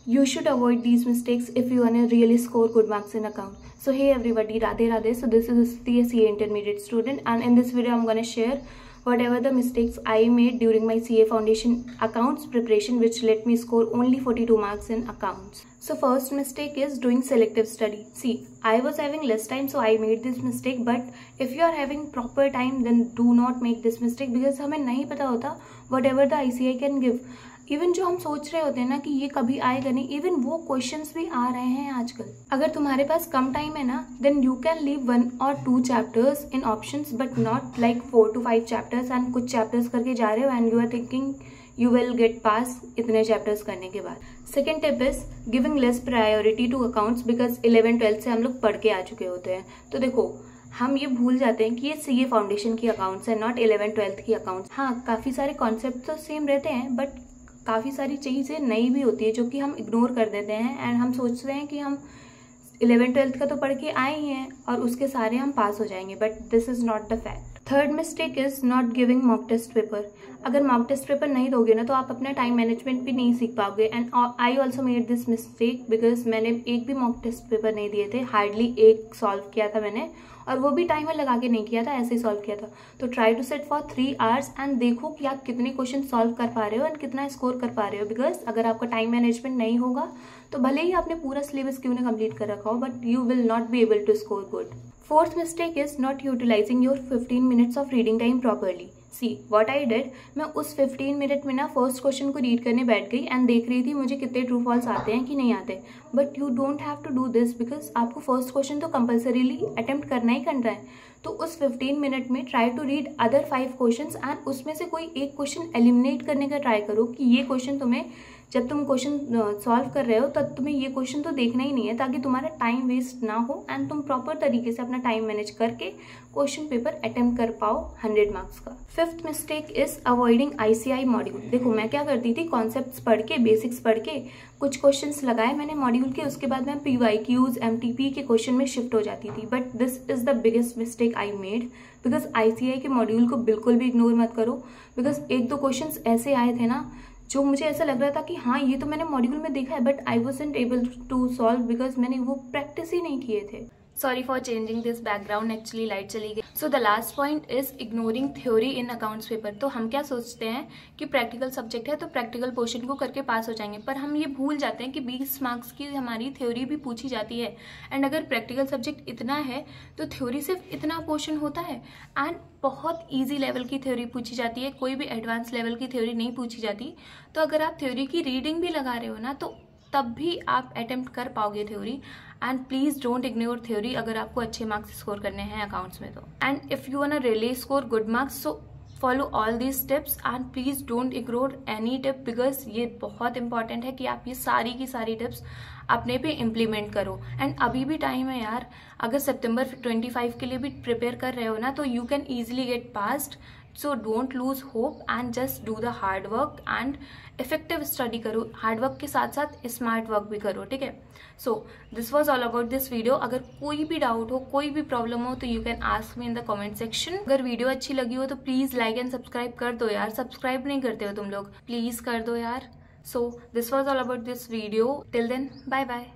You should avoid these mistakes if you want to really score good marks in account. So hey everybody, Radhe Radhe. So this is the CA intermediate student, and in this video I'm going to share whatever the mistakes I made during my CA foundation accounts preparation which let me score only 42 marks in accounts. So first mistake is doing selective study. See, I was having less time so I made this mistake, but if you are having proper time then do not make this mistake because हमें नहीं पता होता whatever the ICI can give. Even जो हम सोच रहे होते हैं ना कि ये कभी आएगा नहीं, इवन वो क्वेश्चंस भी आ रहे हैं आजकल. अगर तुम्हारे पास कम टाइम है ना, then you can leave 1 or 2 chapters in options but not like 4 to 5 chapters and कुछ चैप्टर्स करके जा रहे हो and you are thinking you will get pass इतने चैप्टर्स करने के बाद. Second tip is giving less priority to accounts because 11th-12th से हम लोग पढ़ के आ चुके होते हैं. तो देखो, हम ये भूल जाते हैं कि ये सीए फाउंडेशन की अकाउंट्स है, नॉट 11th-12th की अकाउंट्स. हाँ, काफ़ी सारे कॉन्सेप्ट तो सेम रहते हैं बट काफ़ी सारी चीज़ें नई भी होती है जो कि हम इग्नोर कर देते हैं एंड हम सोचते हैं कि हम 11th-12th का तो पढ़ के आए ही हैं और उसके सारे हम पास हो जाएंगे, but this is not the fact. Third mistake is not giving mock test paper. अगर मॉक टेस्ट पेपर नहीं दोगे ना तो आप अपना टाइम मैनेजमेंट भी नहीं सीख पाओगे. And I also made this mistake because मैंने एक भी मॉक टेस्ट पेपर नहीं दिए थे, हार्डली एक सॉल्व किया था मैंने, और वो भी टाइमर लगा के नहीं किया था, ऐसे ही सॉल्व किया था. तो try to set for 3 hours and देखो कि आप कितने क्वेश्चन सॉल्व कर पा रहे हो एंड कितना स्कोर कर पा रहे हो. बिकॉज अगर आपका टाइम मैनेजमेंट नहीं होगा तो भले ही आपने पूरा सिलेबस क्यों ना कंप्लीट कर रखा हो but you will not be able to score good. Fourth mistake is not utilising your 15 minutes of reading time properly. See what I did, मैं उस 15 minute में ना फर्स्ट क्वेश्चन को रीड करने बैठ गई एंड देख रही थी मुझे कितने ट्रू फॉल्स आते हैं कि नहीं आते. But you don't have to do this because आपको फर्स्ट क्वेश्चन तो कंपल्सरीली अटेम्प्ट करना ही करना है. तो उस 15 minute में try to read other 5 questions and उसमें से कोई एक क्वेश्चन एलिमिनेट करने का ट्राई करो कि ये क्वेश्चन तुम्हें, जब तुम क्वेश्चन सॉल्व कर रहे हो तब तुम्हें ये क्वेश्चन तो देखना ही नहीं है ताकि तुम्हारा टाइम वेस्ट ना हो एंड तुम प्रॉपर तरीके से अपना टाइम मैनेज करके क्वेश्चन पेपर अटेम्प्ट कर पाओ 100 मार्क्स का. Fifth mistake is avoiding ICI module. देखो, मैं क्या करती थी, कॉन्सेप्ट्स पढ़ के, बेसिक्स पढ़ के, कुछ क्वेश्चंस लगाए मैंने मॉड्यूल के, उसके बाद मैं PYQs MTP के क्वेश्चन में शिफ्ट हो जाती थी. But this is the biggest mistake I made because ICI के मॉड्यूल को बिल्कुल भी इग्नोर मत करो. बिकॉज 1-2 क्वेश्चंस ऐसे आए थे ना जो मुझे ऐसा लग रहा था कि हाँ ये तो मैंने मॉड्यूल में देखा है but I wasn't able to solve because मैंने वो प्रैक्टिस ही नहीं किए थे. Sorry for changing this background, actually light चली गई. So the last point is ignoring theory in accounts paper. तो हम क्या सोचते हैं कि प्रैक्टिकल सब्जेक्ट है तो प्रैक्टिकल पोर्शन को करके पास हो जाएंगे, पर हम ये भूल जाते हैं कि 20 मार्क्स की हमारी थ्योरी भी पूछी जाती है. एंड अगर प्रैक्टिकल सब्जेक्ट इतना है तो थ्योरी सिर्फ इतना पोर्शन होता है एंड बहुत ईजी लेवल की थ्योरी पूछी जाती है, कोई भी एडवांस लेवल की थ्योरी नहीं पूछी जाती. तो अगर आप थ्योरी की रीडिंग भी लगा रहे हो ना तो तब भी आप अटेम्प्ट कर पाओगे theory. And please don't ignore theory अगर आपको अच्छे मार्क्स स्कोर करने हैं अकाउंट्स में. तो and if you want to really score good marks so follow all these tips and please don't ignore any tip because ये बहुत इंपॉर्टेंट है कि आप ये सारी की सारी टिप्स अपने पे इम्प्लीमेंट करो. एंड अभी भी टाइम है यार, अगर September 25 के लिए भी प्रिपेयर कर रहे हो ना तो you can easily get passed. So don't lose hope and just do the hard work and effective study करो. हार्ड वर्क के साथ साथ स्मार्ट वर्क भी करो, ठीक है. सो this was all about this video. अगर कोई भी डाउट हो, कोई भी प्रॉब्लम हो तो you can ask me in the comment section. अगर वीडियो अच्छी लगी हो तो प्लीज लाइक एंड सब्सक्राइब कर दो यार. सब्सक्राइब नहीं करते हो तुम लोग, प्लीज कर दो यार. So this was all about this video. Till then, bye bye.